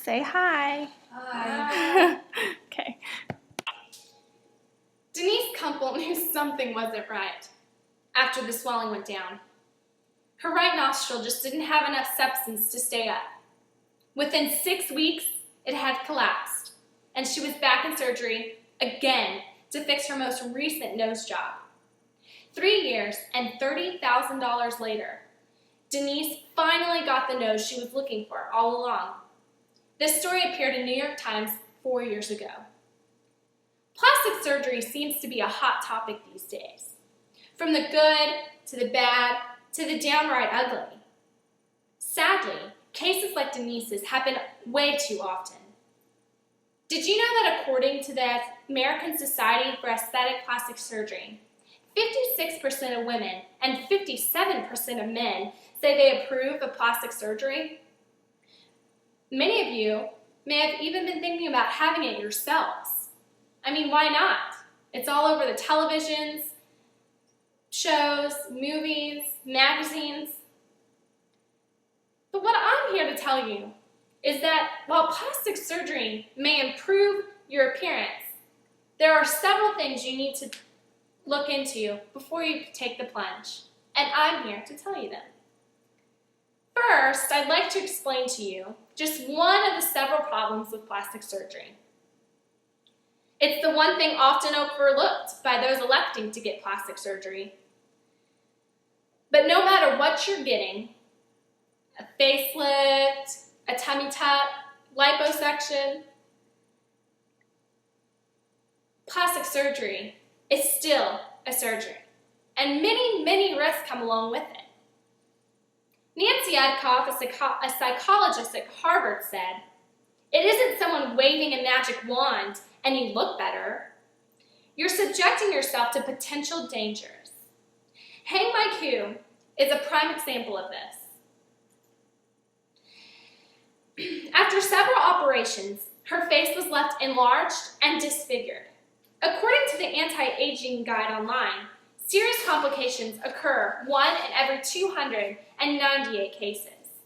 Say hi. Hi. Okay. Denise Kumpel knew something wasn't right after the swelling went down. Her right nostril just didn't have enough substance to stay up. Within 6 weeks, it had collapsed, and she was back in surgery again to fix her most recent nose job. 3 years and $30,000 later, Denise finally got the nose she was looking for all along. This story appeared in New York Times 4 years ago. Plastic surgery seems to be a hot topic these days. From the good to the bad to the downright ugly. Sadly, cases like Denise's happen way too often. Did you know that according to the American Society for Aesthetic Plastic Surgery, 56% of women and 57% of men say they approve of plastic surgery? Many of you may have even been thinking about having it yourselves. I mean, why not? It's all over the televisions, shows, movies, magazines. But what I'm here to tell you is that while plastic surgery may improve your appearance, there are several things you need to look into before you take the plunge, and I'm here to tell you them. First, I'd like to explain to you just one of the several problems with plastic surgery. It's the one thing often overlooked by those electing to get plastic surgery. But no matter what you're getting, a facelift, a tummy tuck, liposuction, plastic surgery is still a surgery, and many risks come along with it. Nancy Adcoff, a psychologist at Harvard, said, "It isn't someone waving a magic wand and you look better. You're subjecting yourself to potential dangers." Hang My Q is a prime example of this. After several operations, her face was left enlarged and disfigured. According to the Anti-Aging Guide online, serious complications occur 1 in every 298 cases.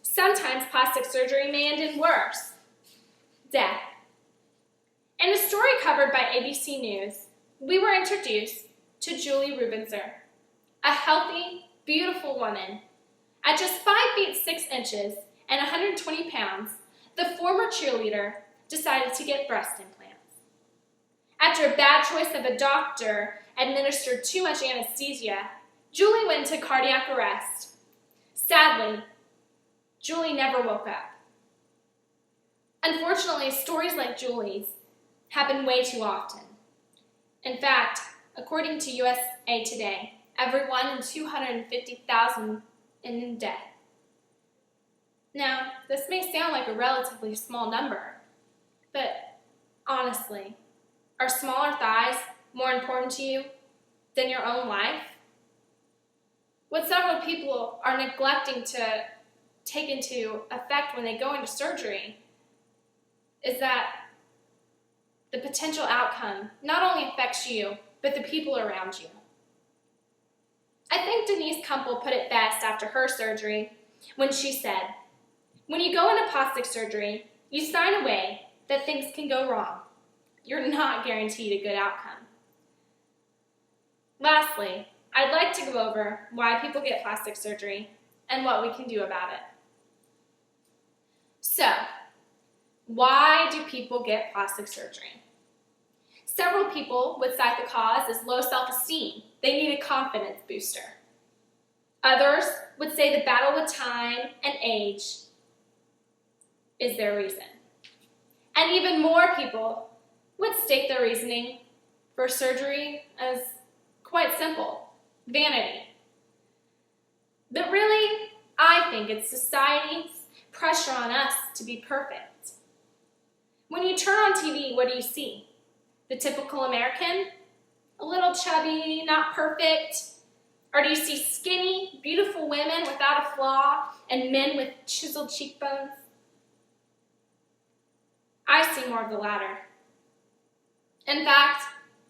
Sometimes plastic surgery may end in worse: death. In a story covered by ABC News, we were introduced to Julie Rubinser, a healthy, beautiful woman. At just 5 feet 6 inches and 120 pounds, the former cheerleader decided to get breast implants. After a bad choice of a doctor administered too much anesthesia, Julie went into cardiac arrest. Sadly, Julie never woke up. Unfortunately, stories like Julie's happen way too often. In fact, according to USA Today, every 1 in 250,000 in death. Now, this may sound like a relatively small number, but honestly, are smaller thighs more important to you than your own life? What several people are neglecting to take into effect when they go into surgery is that the potential outcome not only affects you, but the people around you. I think Denise Kumpel put it best after her surgery when she said, "When you go into plastic surgery, you sign away that things can go wrong. You're not guaranteed a good outcome." Lastly, I'd like to go over why people get plastic surgery and what we can do about it. So, why do people get plastic surgery? Several people would cite the cause as low self-esteem. They need a confidence booster. Others would say the battle with time and age is their reason. And even more people would state their reasoning for surgery as quite simple: vanity. But really, I think it's society's pressure on us to be perfect. When you turn on TV, what do you see? The typical American? A little chubby, not perfect? Or do you see skinny, beautiful women without a flaw and men with chiseled cheekbones? I see more of the latter. In fact,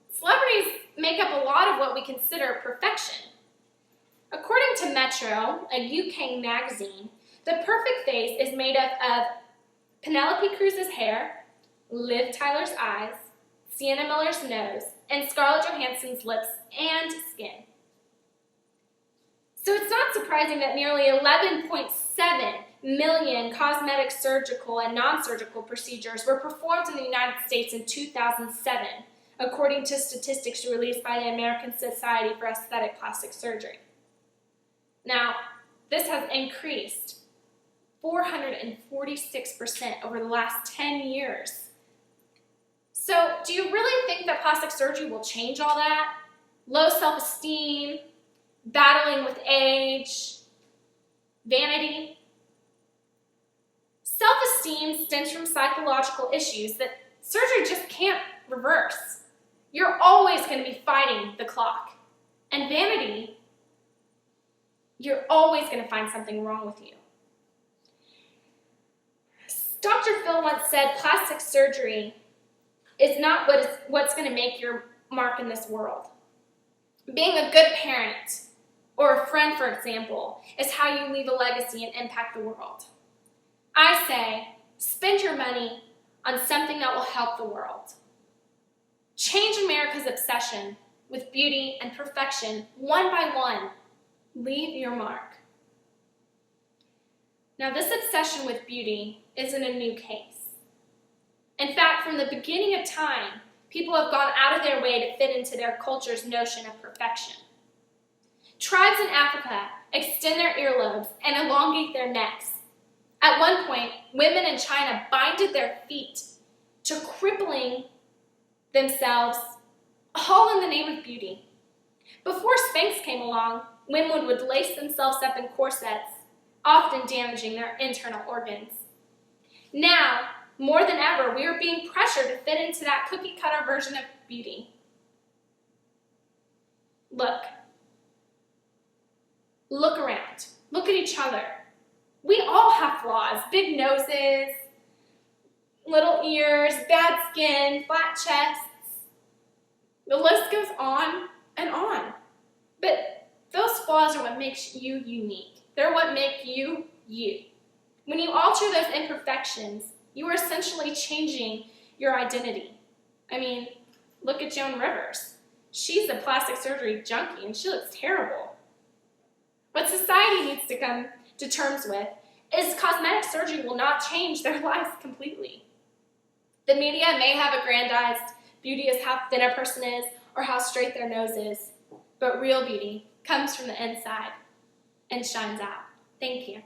celebrities make up a lot of what we consider perfection. According to Metro, a UK magazine, The perfect face is made up of Penelope Cruz's hair, Liv Tyler's eyes, Sienna Miller's nose, and Scarlett Johansson's lips and skin. So it's not surprising that nearly 11.7 million cosmetic, surgical, and non-surgical procedures were performed in the United States in 2007, according to statistics released by the American Society for Aesthetic Plastic Surgery. Now, this has increased 446% over the last 10 years. So, do you really think that plastic surgery will change all that? Low self-esteem, battling with age, vanity? Self-esteem stems from psychological issues that surgery just can't reverse. You're always going to be fighting the clock. And vanity, you're always going to find something wrong with you. Dr. Phil once said plastic surgery is not what's going to make your mark in this world. Being a good parent or a friend, for example, is how you leave a legacy and impact the world. I say, spend your money on something that will help the world. Change America's obsession with beauty and perfection one by one. Leave your mark. Now, this obsession with beauty isn't a new case. In fact, from the beginning of time, people have gone out of their way to fit into their culture's notion of perfection. Tribes in Africa extend their earlobes and elongate their necks. At one point, women in China binded their feet to crippling themselves, all in the name of beauty. Before Spanx came along, women would lace themselves up in corsets, often damaging their internal organs. Now, more than ever, we are being pressured to fit into that cookie-cutter version of beauty. Look around. Look at each other. We all have flaws, big noses, little ears, bad skin, flat chests. The list goes on and on. But those flaws are what makes you unique. They're what make you, you. When you alter those imperfections, you are essentially changing your identity. I mean, look at Joan Rivers. She's a plastic surgery junkie and she looks terrible. What society needs to come to terms with is cosmetic surgery will not change their lives completely. The media may have aggrandized beauty as how thin a person is or how straight their nose is, but real beauty comes from the inside and shines out. Thank you.